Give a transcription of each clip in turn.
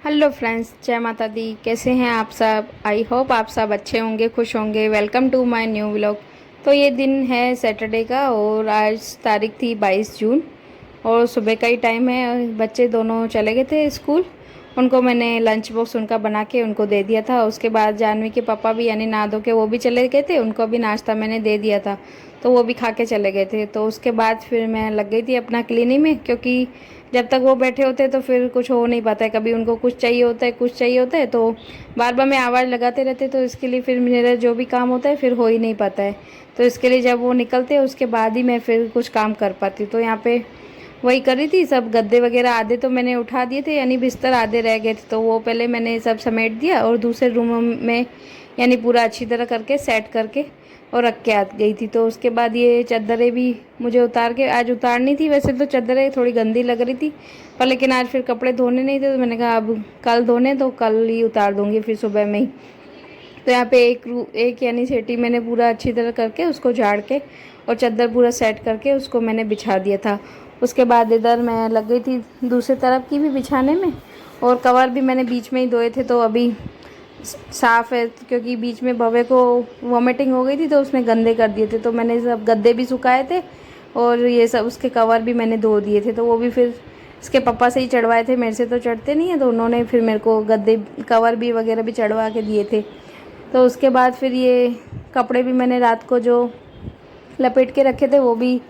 Hello friends, जय माता दी। कैसे हैं आप सब? आई होप आप सब अच्छे होंगे, खुश होंगे। Welcome to my new vlog. तो ये दिन है सैटरडे का और आज तारीख थी 22 जून और सुबह का ही टाइम है। और बच्चे दोनों चले गए थे स्कूल। उनको मैंने लंच बॉक्स उनका बना के उनको दे दिया था। उसके बाद जानवी के पापा भी यानी नहा धो के वो भी चले गए थे। उनको भी नाश्ता मैंने दे दिया था तो वो भी खा के चले गए थे। तो उसके बाद फिर मैं लग गई थी अपना क्लीनिंग में, क्योंकि जब तक वो बैठे होते हैं तो फिर कुछ हो नहीं पाता है। कभी उनको कुछ चाहिए होता है, कुछ चाहिए होता है, तो बार बार मैं आवाज़ लगाते रहते, तो इसके लिए फिर मेरा जो भी काम होता है फिर हो ही नहीं पाता है। तो इसके लिए जब वो निकलते हैं उसके बाद ही मैं फिर कुछ काम कर पाती हूँ। तो यहाँ पे वही कर रही थी। सब गद्दे वगैरह आधे तो मैंने उठा दिए थे, यानी बिस्तर आधे रह गए थे, तो वो पहले मैंने सब समेट दिया और दूसरे रूम में यानी पूरा अच्छी तरह करके सेट करके और रख के आ गई थी। तो उसके बाद ये चादरें भी मुझे उतार के आज उतारनी थी। वैसे तो चादरें थोड़ी गंदी लग रही थी, पर लेकिन आज फिर कपड़े धोने नहीं थे, तो मैंने कहा अब कल धोने तो कल ही उतार दूँगी फिर सुबह में ही। तो यहाँ पे एक यानी सेटी मैंने पूरा अच्छी तरह करके उसको झाड़ के और चादर पूरा सेट करके उसको मैंने बिछा दिया था। उसके बाद इधर मैं लग गई थी दूसरी तरफ की भी बिछाने में, और कवर भी मैंने बीच में ही धोए थे तो अभी साफ़ है, क्योंकि बीच में भवे को वॉमिटिंग हो गई थी तो उसने गंदे कर दिए थे। तो मैंने सब गद्दे भी सुखाए थे और ये सब उसके कवर भी मैंने धो दिए थे। तो वो भी फिर इसके पापा से ही चढ़वाए थे, मेरे से तो चढ़ते नहीं है, तो उन्होंने फिर मेरे को गद्दे कवर भी वगैरह भी चढ़वा के दिए थे। तो उसके बाद फिर ये कपड़े भी मैंने रात को जो लपेट के रखे थे वो भी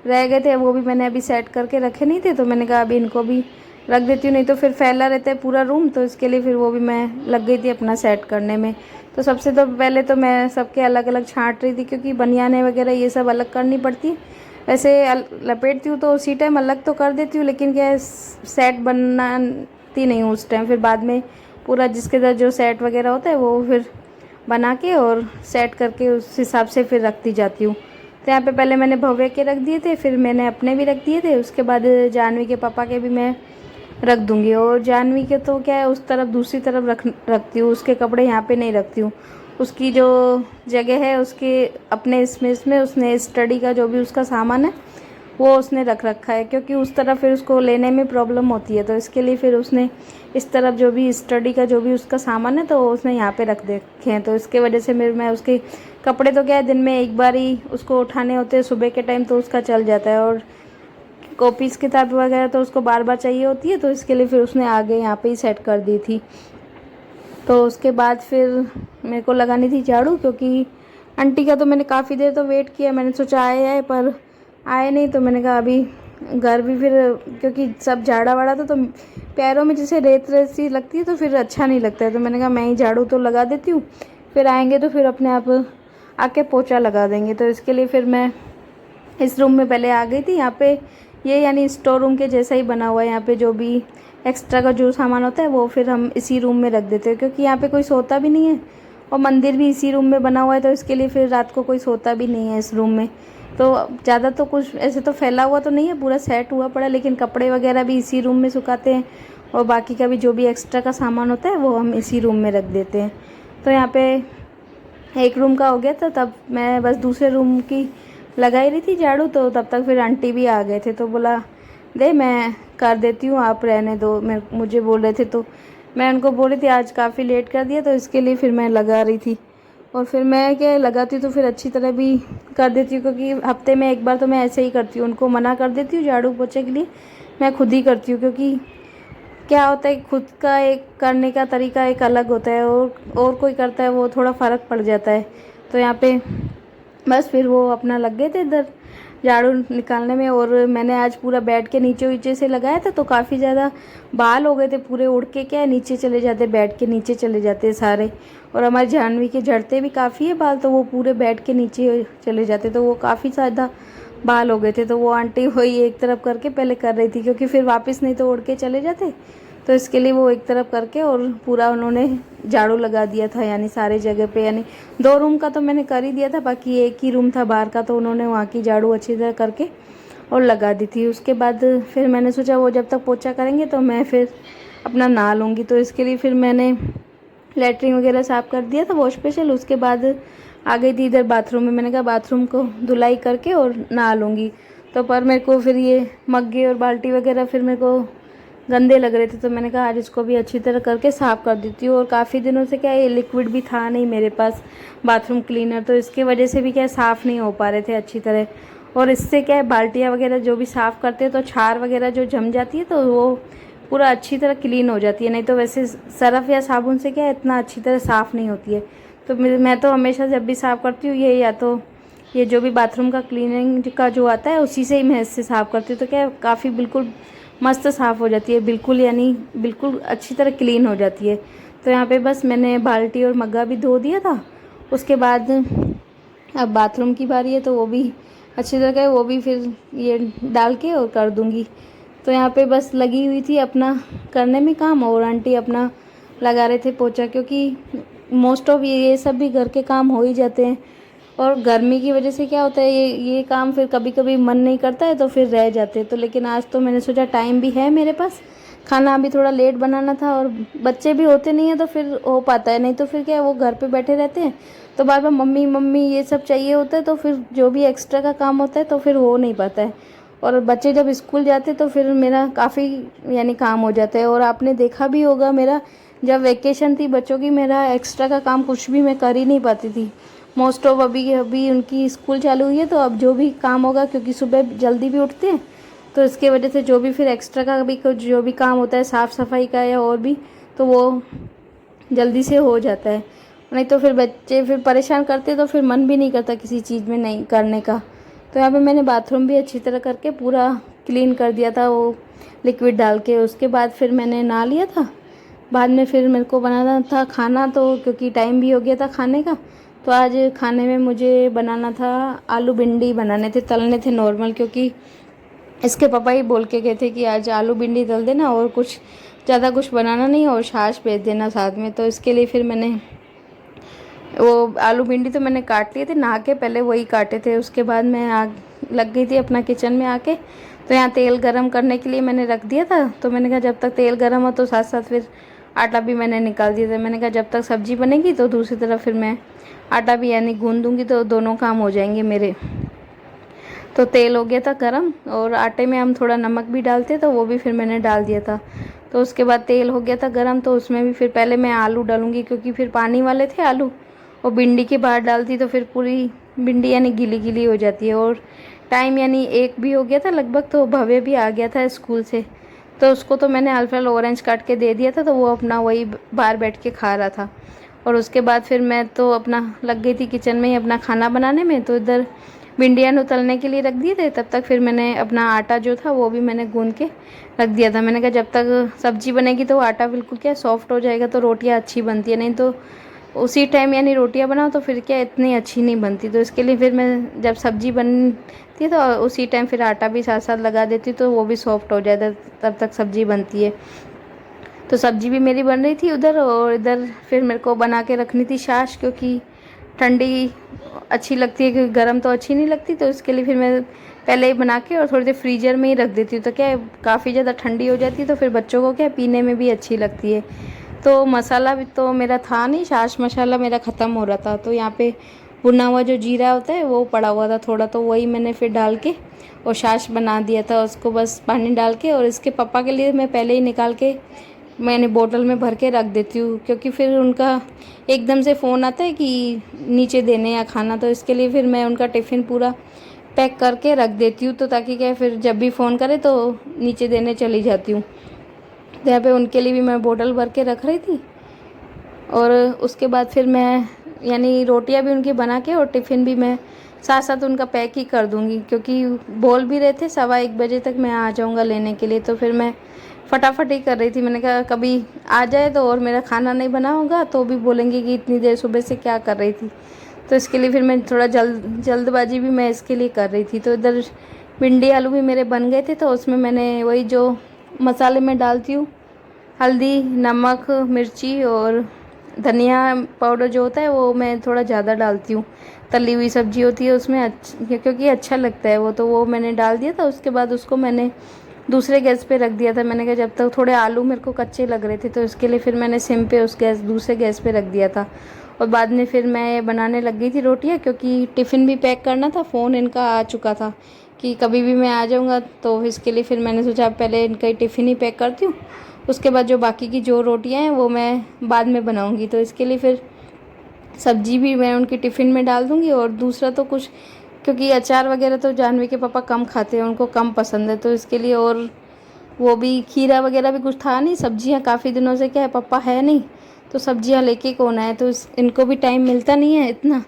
रह गए थे, वो भी मैंने अभी सेट करके रखे नहीं थे, तो मैंने कहा अभी इनको भी रख देती हूँ, नहीं तो फिर फैला रहता है पूरा रूम। तो इसके लिए फिर वो भी मैं लग गई थी अपना सेट करने में। तो सबसे तो पहले तो मैं सबके अलग अलग छाँट रही थी, क्योंकि बनियानें वगैरह ये सब अलग करनी पड़ती है। वैसे लपेटती हूँ तो उसी टाइम अलग तो कर देती हूँ, लेकिन क्या है सेट बनाती नहीं हूँ उस टाइम। फिर बाद में पूरा जिसके साथ जो सेट वगैरह होता है वो फिर बना के और सेट करके उस हिसाब से फिर रखती जाती हूँ। तो यहाँ पे पहले मैंने भव्य के रख दिए थे, फिर मैंने अपने भी रख दिए थे। उसके बाद जानवी के पापा के भी मैं रख दूँगी। और जानवी के तो क्या है उस तरफ दूसरी तरफ रखती हूँ, उसके कपड़े यहाँ पे नहीं रखती हूँ। उसकी जो जगह है उसके अपने इसमें उसने स्टडी का जो भी उसका सामान है वो उसने रख रखा है, क्योंकि उस तरफ फिर उसको लेने में प्रॉब्लम होती है। तो इसके लिए फिर उसने इस तरफ जो भी स्टडी का जो भी उसका सामान है तो उसने यहाँ पे रख रखे हैं। तो इसके वजह से मैं उसके कपड़े तो क्या है दिन में एक बार ही उसको उठाने होते हैं सुबह के टाइम, तो उसका चल जाता है। और कॉपीज़ किताब वगैरह तो उसको बार बार चाहिए होती है, तो इसके लिए फिर उसने आगे यहाँ पे ही सेट कर दी थी। तो उसके बाद फिर मेरे को लगानी थी झाड़ू, क्योंकि आंटी का तो मैंने काफ़ी देर तो वेट किया। मैंने सोचा आए पर आए नहीं, तो मैंने कहा अभी घर भी फिर क्योंकि सब झाड़ा वाड़ा तो पैरों में जैसे रेत रेत सी लगती है तो फिर अच्छा नहीं लगता है। तो मैंने कहा मैं ही झाड़ू तो लगा देती हूँ, फिर आएंगे तो फिर अपने आप आके पोछा लगा देंगे। तो इसके लिए फिर मैं इस रूम में पहले आ गई थी। यहाँ पे ये यानी स्टोर रूम के जैसा ही बना हुआ है। यहाँ पे जो भी एक्स्ट्रा का जो सामान होता है वो फिर हम इसी रूम में रख देते हैं, क्योंकि यहाँ पे कोई सोता भी नहीं है और मंदिर भी इसी रूम में बना हुआ है। तो इसके लिए फिर रात को कोई सोता भी नहीं है इस रूम में। तो ज़्यादा तो कुछ ऐसे तो फैला हुआ तो नहीं है, पूरा सेट हुआ पड़ा, लेकिन कपड़े वगैरह भी इसी रूम में सुखाते हैं और बाकी का भी जो भी एक्स्ट्रा का सामान होता है वो हम इसी रूम में रख देते हैं। तो यहाँ पे एक रूम का हो गया था, तब मैं बस दूसरे रूम की लगाई रही थी झाड़ू। तो तब तक फिर आंटी भी आ गए थे, तो बोला दे मैं कर देती हूँ, आप रहने दो। मुझे बोल रहे थे तो मैं उनको बोल रही थी आज काफ़ी लेट कर दिया, तो इसके लिए फिर मैं लगा रही थी। और फिर मैं क्या लगाती हूँ तो फिर अच्छी तरह भी कर देती हूँ, क्योंकि हफ्ते में एक बार तो मैं ऐसे ही करती हूँ, उनको मना कर देती हूँ झाड़ू पोछे के लिए। मैं खुद ही करती हूँ, क्योंकि क्या होता है खुद का एक करने का तरीका एक अलग होता है और कोई करता है वो थोड़ा फ़र्क पड़ जाता है। तो यहाँ पे बस फिर वो अपना लग गए थे इधर झाड़ू निकालने में। और मैंने आज पूरा बेड के नीचे वीचे से लगाया था, तो काफ़ी ज़्यादा बाल हो गए थे पूरे उड़ के, क्या है नीचे चले जाते, बेड के नीचे चले जाते सारे। और हमारी जानवी के झड़ते भी काफ़ी है बाल, तो वो पूरे बेड के नीचे चले जाते, तो वो काफ़ी ज़्यादा बाल हो गए थे। तो वो आंटी वही एक तरफ करके पहले कर रही थी, क्योंकि फिर वापस नहीं तो उड़ के चले जाते। तो इसके लिए वो एक तरफ करके और पूरा उन्होंने झाड़ू लगा दिया था, यानी सारे जगह पे। यानी 2 रूम का तो मैंने कर ही दिया था, बाकी एक ही रूम था बाहर का, तो उन्होंने वहाँ की झाड़ू अच्छी तरह करके और लगा दी थी। उसके बाद फिर मैंने सोचा वो जब तक पोछा करेंगे तो मैं फिर अपना नहा लूँगी। तो इसके लिए फिर मैंने लेटरिन वगैरह साफ़ कर दिया था वॉश स्पेशल। उसके बाद आ गई थी इधर बाथरूम में। मैंने कहा बाथरूम को धुलाई करके और नहा लूँगी। तो पर मेरे को फिर ये मग्गे और बाल्टी वगैरह फिर मेरे को गंदे लग रहे थे, तो मैंने कहा आज इसको भी अच्छी तरह करके साफ़ कर देती हूँ। और काफ़ी दिनों से क्या है, ये लिक्विड भी था नहीं मेरे पास बाथरूम क्लीनर, तो इसके वजह से भी क्या है साफ़ नहीं हो पा रहे थे अच्छी तरह। और इससे क्या है बाल्टियाँ वगैरह जो भी साफ़ करते हैं तो छार वगैरह जो जम जाती है तो वो पूरा अच्छी तरह क्लीन हो जाती है, नहीं तो वैसे सरफ़ या साबुन से क्या है इतना अच्छी तरह साफ़ नहीं होती है। तो मैं तो हमेशा जब भी साफ़ करती हूँ ये या तो ये जो भी बाथरूम का क्लीनिंग का जो आता है उसी से ही मैं इससे साफ़ करती हूँ, तो क्या है काफ़ी बिल्कुल मस्त साफ़ हो जाती है, बिल्कुल यानी बिल्कुल अच्छी तरह क्लीन हो जाती है। तो यहाँ पे बस मैंने बाल्टी और मग्गा भी धो दिया था। उसके बाद अब बाथरूम की बारी है तो वो भी अच्छी तरह का वो भी फिर ये डाल के और कर दूँगी। तो यहाँ पे बस लगी हुई थी अपना करने में काम, और आंटी अपना लगा रहे थे पोछा, क्योंकि मोस्ट ऑफ ये सब भी घर के काम हो ही जाते हैं। और गर्मी की वजह से क्या होता है ये काम फिर कभी कभी मन नहीं करता है तो फिर रह जाते हैं। तो लेकिन आज तो मैंने सोचा टाइम भी है मेरे पास, खाना अभी थोड़ा लेट बनाना था और बच्चे भी होते नहीं हैं तो फिर हो पाता है, नहीं तो फिर क्या है वो घर पे बैठे रहते हैं तो बार बार मम्मी मम्मी ये सब चाहिए होता है, तो फिर जो भी एक्स्ट्रा का काम होता है तो फिर हो नहीं पाता है। और बच्चे जब स्कूल जाते तो फिर मेरा काफ़ी यानी काम हो जाता है। और आपने देखा भी होगा मेरा जब वेकेशन थी बच्चों की, मेरा एक्स्ट्रा का काम कुछ भी मैं कर ही नहीं पाती थी मोस्ट ऑफ। अभी अभी उनकी स्कूल चालू हुई है तो अब जो भी काम होगा, क्योंकि सुबह जल्दी भी उठते हैं तो इसके वजह से जो भी फिर एक्स्ट्रा का भी कुछ जो भी काम होता है साफ़ सफाई का या और भी, तो वो जल्दी से हो जाता है। नहीं तो फिर बच्चे फिर परेशान करते तो फिर मन भी नहीं करता किसी चीज़ में नहीं करने का। तो यहाँ पे मैंने बाथरूम भी अच्छी तरह करके पूरा क्लीन कर दिया था वो लिक्विड डाल के। उसके बाद फिर मैंने नहा लिया था। बाद में फिर मेरे को बनाना था खाना, तो क्योंकि टाइम भी हो गया था खाने का, तो आज खाने में मुझे बनाना था आलू भिंडी बनाने थे, तलने थे नॉर्मल, क्योंकि इसके पापा ही बोल के गए थे कि आज आलू भिंडी तल देना और कुछ ज़्यादा कुछ बनाना नहीं और छाछ भेज देना साथ में। तो इसके लिए फिर मैंने वो आलू भिंडी तो मैंने काट लिए थे, नहा के पहले वही काटे थे। उसके बाद मैं आग लग गई थी अपना किचन में आके। तो यहाँ तेल गरम करने के लिए मैंने रख दिया था, तो मैंने कहा जब तक तेल गरम हो तो साथ साथ फिर आटा भी मैंने निकाल दिया था। मैंने कहा जब तक सब्ज़ी बनेगी तो दूसरी तरफ फिर मैं आटा भी यानी गूंद दूँगी तो दोनों काम हो जाएंगे मेरे। तो तेल हो गया था गरम और आटे में हम थोड़ा नमक भी डालते तो वो भी फिर मैंने डाल दिया था। तो उसके बाद तेल हो गया था गरम, तो उसमें भी फिर पहले मैं आलू डालूँगी, क्योंकि फिर पानी वाले थे आलू, और भिंडी के बाहर डालती तो फिर पूरी भिंडी यानी गीली गीली हो जाती है। और टाइम यानी 1 भी हो गया था लगभग, तो भव्य भी आ गया था स्कूल से, तो उसको तो मैंने हल्का ऑरेंज काट के दे दिया था, तो वो अपना वही बाहर बैठ के खा रहा था। और उसके बाद फिर मैं तो अपना लग गई थी किचन में ही अपना खाना बनाने में। तो इधर भिंडियाँ उतलने के लिए रख दिए थे, तब तक फिर मैंने अपना आटा जो था वो भी मैंने गूंद के रख दिया था। मैंने कहा जब तक सब्ज़ी बनेगी तो आटा बिल्कुल क्या सॉफ्ट हो जाएगा तो रोटियाँ अच्छी बनती है, नहीं तो उसी टाइम यानी रोटियां बनाओ तो फिर क्या इतनी अच्छी नहीं बनती। तो इसके लिए फिर मैं जब सब्ज़ी बनती है तो उसी टाइम फिर आटा भी साथ साथ लगा देती तो वो भी सॉफ्ट हो जाता, तब तक सब्ज़ी बनती है। तो सब्ज़ी भी मेरी बन रही थी उधर, और इधर फिर मेरे को बना के रखनी थी छाछ, क्योंकि ठंडी अच्छी लगती है क्योंकि गर्म तो अच्छी नहीं लगती। तो इसके लिए फिर मैं पहले ही बना के और थोड़ी देर फ्रीजर में ही रख देती हूँ, तो क्या है काफ़ी ज़्यादा ठंडी हो जाती है तो फिर बच्चों को क्या पीने में भी अच्छी लगती है। तो मसाला भी तो मेरा था नहीं, छाछ मसाला मेरा ख़त्म हो रहा था, तो यहाँ पे भुना हुआ जो जीरा होता है वो पड़ा हुआ था थोड़ा, तो वही मैंने फिर डाल के और छाछ बना दिया था उसको बस पानी डाल के। और इसके पापा के लिए मैं पहले ही निकाल के मैंने बोतल में भर के रख देती हूँ, क्योंकि फिर उनका एकदम से फ़ोन आता है कि नीचे देने या खाना, तो इसके लिए फिर मैं उनका टिफ़िन पूरा पैक करके रख देती हूँ, तो ताकि क्या फिर जब भी फ़ोन करे तो नीचे देने चली जाती हूँ। तो यहाँ पे उनके लिए भी मैं बोतल भर के रख रही थी। और उसके बाद फिर मैं यानी रोटियां भी उनकी बना के और टिफ़िन भी मैं साथ साथ उनका पैक ही कर दूँगी, क्योंकि बोल भी रहे थे 1:15 बजे तक मैं आ जाऊँगा लेने के लिए। तो फिर मैं फटाफट ही कर रही थी, मैंने कहा कभी आ जाए तो और मेरा खाना नहीं बना होगा तो भी बोलेंगे कि इतनी देर सुबह से क्या कर रही थी। तो इसके लिए फिर मैं थोड़ा जल्दबाजी भी मैं इसके लिए कर रही थी। तो इधर भिंडी आलू भी मेरे बन गए थे, तो उसमें मैंने वही जो मसाले में डालती हूँ हल्दी नमक मिर्ची और धनिया पाउडर जो होता है वो मैं थोड़ा ज़्यादा डालती हूँ। तली हुई सब्ज़ी होती है उसमें क्योंकि अच्छा लगता है वो, तो वो मैंने डाल दिया था। उसके बाद उसको मैंने दूसरे गैस पे रख दिया था। मैंने कहा जब तक थोड़े आलू मेरे को कच्चे लग रहे थे तो इसके लिए फिर मैंने सिम पे उस दूसरे गैस पे रख दिया था। और बाद में फिर मैं बनाने लग गई थी रोटियाँ, क्योंकि टिफ़िन भी पैक करना था। फ़ोन इनका आ चुका था कि कभी भी मैं आ जाऊँगा, तो इसके लिए फिर मैंने सोचा पहले इनका ही टिफ़िन ही पैक करती हूँ, उसके बाद जो बाकी की जो रोटियाँ हैं वो मैं बाद में बनाऊँगी। तो इसके लिए फिर सब्ज़ी भी मैं उनकी टिफ़िन में डाल दूँगी, और दूसरा तो कुछ, क्योंकि अचार वगैरह तो जानवी के पापा कम खाते हैं, उनको कम पसंद है, तो इसके लिए, और वो भी खीरा वगैरह भी कुछ था नहीं, सब्जियां काफ़ी दिनों से क्या है पापा है नहीं, तो सब्जियां लेके कौन आए, तो इनको भी टाइम मिलता नहीं है इतना,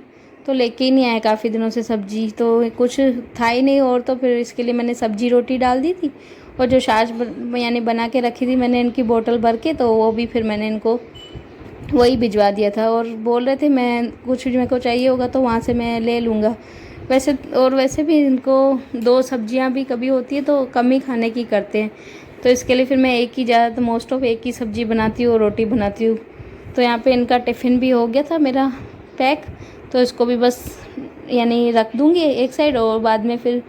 तो लेके ही नहीं आए काफ़ी दिनों से सब्जी, तो कुछ था ही नहीं, और तो फिर इसके लिए मैंने सब्जी रोटी डाल दी थी, और जो छाछ यानी बना के रखी थी मैंने इनकी बोतल भर के, तो वो भी फिर मैंने इनको वही भिजवा दिया था, और बोल रहे थे मैं कुछ मेरे को चाहिए होगा तो वहाँ से मैं ले लूँगा। वैसे, और वैसे भी इनको दो सब्जियां भी कभी होती है तो कम ही खाने की करते हैं, तो इसके लिए फिर मैं एक ही ज़्यादा, मोस्ट ऑफ एक ही सब्ज़ी बनाती हूँ और रोटी बनाती हूँ। तो यहाँ पे इनका टिफ़िन भी हो गया था मेरा पैक, तो इसको भी बस यानी रख दूँगी एक साइड, और बाद में फिर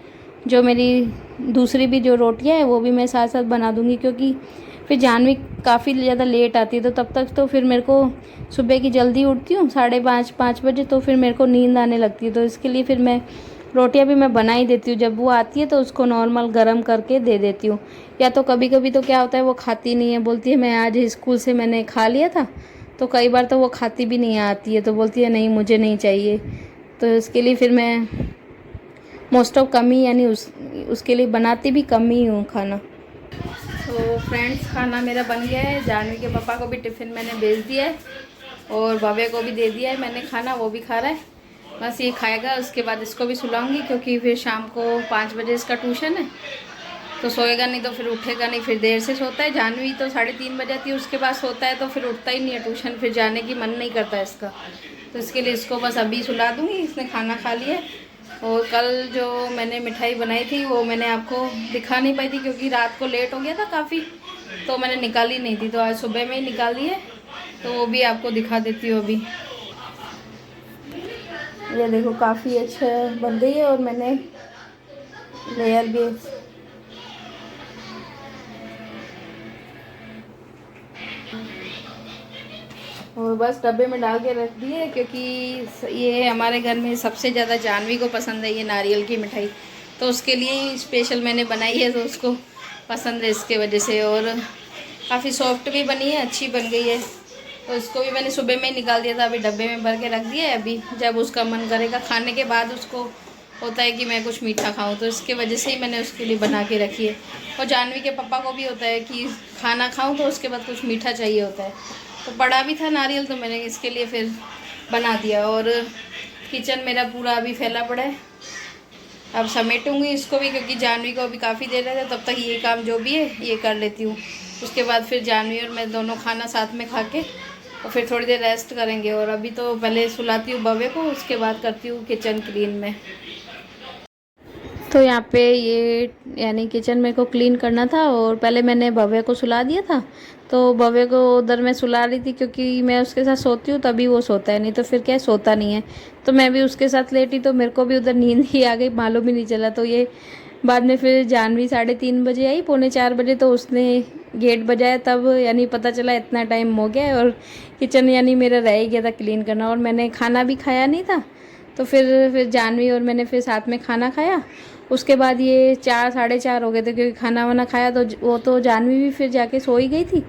जो मेरी दूसरी भी जो रोटियाँ हैं वो भी मैं साथ साथ बना दूँगी, क्योंकि फिर जानवी काफ़ी ज़्यादा लेट आती है, तो तब तक तो फिर मेरे को सुबह की जल्दी उठती हूँ 5:30 बजे, तो फिर मेरे को नींद आने लगती है, तो इसके लिए फिर मैं रोटियां भी मैं बना ही देती हूँ। जब वो आती है तो उसको नॉर्मल गरम करके दे देती हूँ, या तो कभी कभी तो क्या होता है वो खाती नहीं है, बोलती है मैं आज स्कूल से मैंने खा लिया था, तो कई बार तो वो खाती भी नहीं आती है, तो बोलती है नहीं मुझे नहीं चाहिए, तो इसके लिए फिर मैं मोस्ट ऑफ कम ही यानी उसके लिए बनाती भी कम ही हूँ खाना। तो फ्रेंड्स, खाना मेरा बन गया है, जानवी के पापा को भी टिफ़िन मैंने भेज दिया है, और भव्य को भी दे दिया है मैंने खाना, वो भी खा रहा है, बस ये खाएगा, उसके बाद इसको भी सुलाऊंगी, क्योंकि फिर शाम को 5 बजे इसका ट्यूशन है, तो सोएगा नहीं तो फिर उठेगा नहीं, फिर देर से सोता है। जानवी तो 3:30 बजे आती है, उसके बाद सोता है तो फिर उठता ही नहीं है ट्यूशन, फिर जाने की मन नहीं करता इसका, तो इसके लिए इसको बस अभी सुला दूँगी, इसने खाना खा लिया। और कल जो मैंने मिठाई बनाई थी वो मैंने आपको दिखा नहीं पाई थी, क्योंकि रात को लेट हो गया था काफ़ी, तो मैंने निकाली नहीं थी, तो आज सुबह में ही निकाली है, तो वो भी आपको दिखा देती हूँ अभी। ये देखो काफ़ी अच्छा बन गई है, और मैंने लेयर भी और बस डब्बे में डाल के रख दिए, क्योंकि ये हमारे घर में सबसे ज़्यादा जानवी को पसंद है ये नारियल की मिठाई, तो उसके लिए ही स्पेशल मैंने बनाई है, तो उसको पसंद है इसके वजह से, और काफ़ी सॉफ्ट भी बनी है, अच्छी बन गई है, तो इसको भी मैंने सुबह में ही निकाल दिया था, अभी डब्बे में भर के रख दिया है, अभी जब उसका मन करेगा खाने के बाद उसको होता है कि मैं कुछ मीठा खाऊं, तो इसके वजह से ही मैंने उसके लिए बना के रखी है। और जानवी के पापा को भी होता है कि खाना खाऊं तो उसके बाद कुछ मीठा चाहिए होता है, तो पड़ा भी था नारियल, तो मैंने इसके लिए फिर बना दिया। और किचन मेरा पूरा अभी फैला पड़ा है, अब समेटूँगी इसको भी, क्योंकि जानवी को अभी काफ़ी देर है, तब तक ये काम जो भी है ये कर लेती हूँ, उसके बाद फिर जानवी और मैं दोनों खाना साथ में खा के और फिर थोड़ी देर रेस्ट करेंगे। और अभी तो पहले सुलाती हूँ भव्य को, उसके बाद करती हूँ किचन क्लीन में। तो यहाँ पे ये यानी किचन मेरे को क्लीन करना था, और पहले मैंने भव्य को सुला दिया था, तो भव्य को उधर मैं सुला रही थी, क्योंकि मैं उसके साथ सोती हूँ तभी वो सोता है, नहीं तो फिर क्या है सोता नहीं है, तो मैं भी उसके साथ लेटी, तो मेरे को भी उधर नींद ही आ गई, मालूम ही नहीं चला। तो ये बाद में फिर जानवी 3:30 बजे आई, 3:45 तो उसने गेट बजाया, तब यानी पता चला इतना टाइम हो गया है, और किचन यानी मेरा रह ही गया था क्लीन करना, और मैंने खाना भी खाया नहीं था, तो फिर जानवी और मैंने फिर साथ में खाना खाया। उसके बाद ये 4 साढ़े 4 हो गए थे, क्योंकि खाना वाना खाया तो वो तो जानवी भी फिर जाके सो ही गई थी,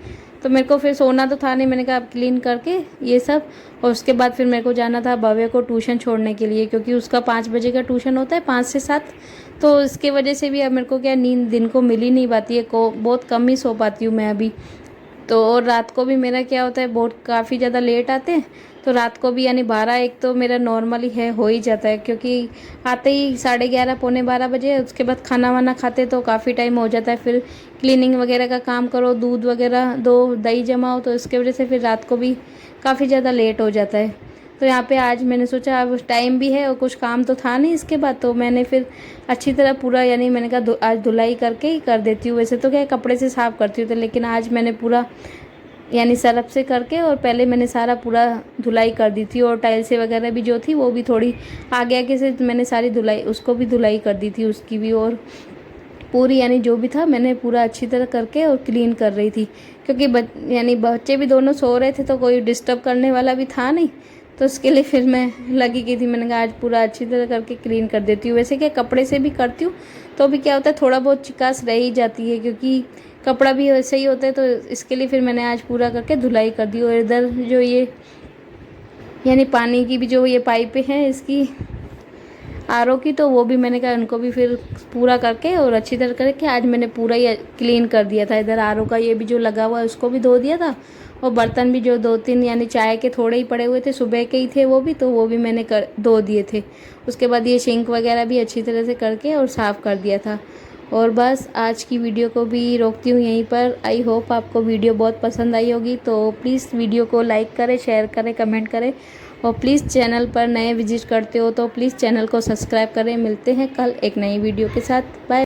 तो मेरे को फिर सोना तो था नहीं, मैंने कहा अब क्लीन करके ये सब। और उसके बाद फिर मेरे को जाना था भव्य को ट्यूशन छोड़ने के लिए, क्योंकि उसका 5 बजे का ट्यूशन होता है, 5 से 7, तो इसके वजह से भी अब मेरे को क्या नींद दिन को मिल ही नहीं पाती है, को बहुत कम ही सो पाती हूँ मैं अभी तो। और रात को भी मेरा क्या होता है, बहुत काफ़ी ज़्यादा लेट आते हैं, तो रात को भी यानी 12-1 तो मेरा नॉर्मली है हो ही जाता है, क्योंकि आते ही 11:30 पौने 12 बजे, उसके बाद खाना वाना खाते तो काफ़ी टाइम हो जाता है, फिर क्लीनिंग वगैरह का काम करो, दूध वगैरह दो, दही जमाओ, तो इसके वजह से फिर रात को भी काफ़ी ज़्यादा लेट हो जाता है। तो यहाँ पे आज मैंने सोचा अब टाइम भी है और कुछ काम तो था नहीं इसके बाद, तो मैंने फिर अच्छी तरह पूरा यानी मैंने कहा आज धुलाई करके ही कर देती हूँ। वैसे तो क्या कपड़े से साफ़ करती हूँ, तो लेकिन आज मैंने पूरा यानी सरफ से करके और पहले मैंने सारा पूरा धुलाई कर दी थी, और टाइल्सें वगैरह भी जो थी वो भी थोड़ी आगे आगे से मैंने सारी धुलाई, उसको भी धुलाई कर दी थी उसकी भी, और पूरी यानी जो भी था मैंने पूरा अच्छी तरह करके और क्लीन कर रही थी, क्योंकि यानी बच्चे भी दोनों सो रहे थे, तो कोई डिस्टर्ब करने वाला भी था नहीं, तो उसके लिए फिर मैं लगी की थी। मैंने कहा आज पूरा अच्छी तरह करके क्लीन कर देती हूँ। वैसे क्या कपड़े से भी करती हूँ तो भी क्या होता है, थोड़ा बहुत चिकास रह ही जाती है, क्योंकि कपड़ा भी वैसे ही होता है। तो इसके लिए फिर मैंने आज पूरा करके धुलाई कर दी। और इधर जो ये यानी पानी की भी जो ये पाइपें हैं इसकी आरओ की, तो वो भी मैंने कहा उनको भी फिर पूरा करके और अच्छी तरह करके आज मैंने पूरा ही क्लीन कर दिया था। इधर आरओ का ये भी जो लगा हुआ है उसको भी धो दिया था। और बर्तन भी जो 2-3 यानी चाय के थोड़े ही पड़े हुए थे, सुबह के ही थे वो भी, तो वो भी मैंने धो दिए थे। उसके बाद ये सिंक वगैरह भी अच्छी तरह से करके और साफ़ कर दिया था। और बस आज की वीडियो को भी रोकती हूँ यहीं पर। आई होप आपको वीडियो बहुत पसंद आई होगी। तो प्लीज़ वीडियो को लाइक करें, शेयर करें, कमेंट करें। और प्लीज़ चैनल पर नए विजिट करते हो तो प्लीज़ चैनल को सब्सक्राइब करें। मिलते हैं कल एक नई वीडियो के साथ। बाय।